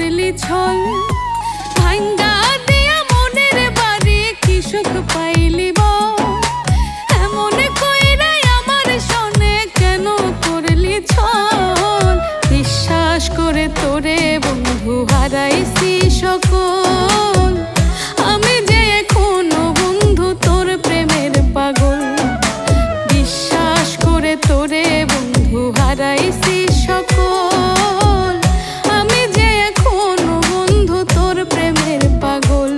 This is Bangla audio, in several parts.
করলি ছল, ভাঙ্গা দিয়া মনের বাড়ি কি সুখ পাইলি বল। এমন কইরাই আমার সনে কেন করলি ছল, বিশ্বাস করে তোরে বন্ধু হারাইছি সকল। আমি যে এখনো বন্ধু তোর প্রেমের পাগল, বিশ্বাস করে তোরে বন্ধু হারাইছি সকল। আমি যে এখনো বন্ধু তোর প্রেমের পাগল।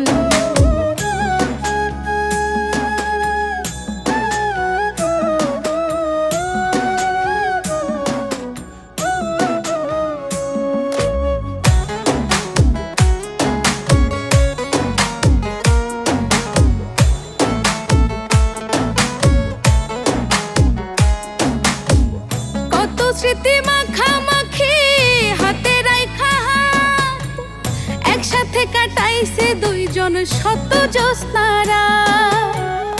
স্মৃতি মাখামাখি হাতে রাইখা হাত, একসাথে কাটাইছে দুইজন শত জ্যোৎস্না রাত।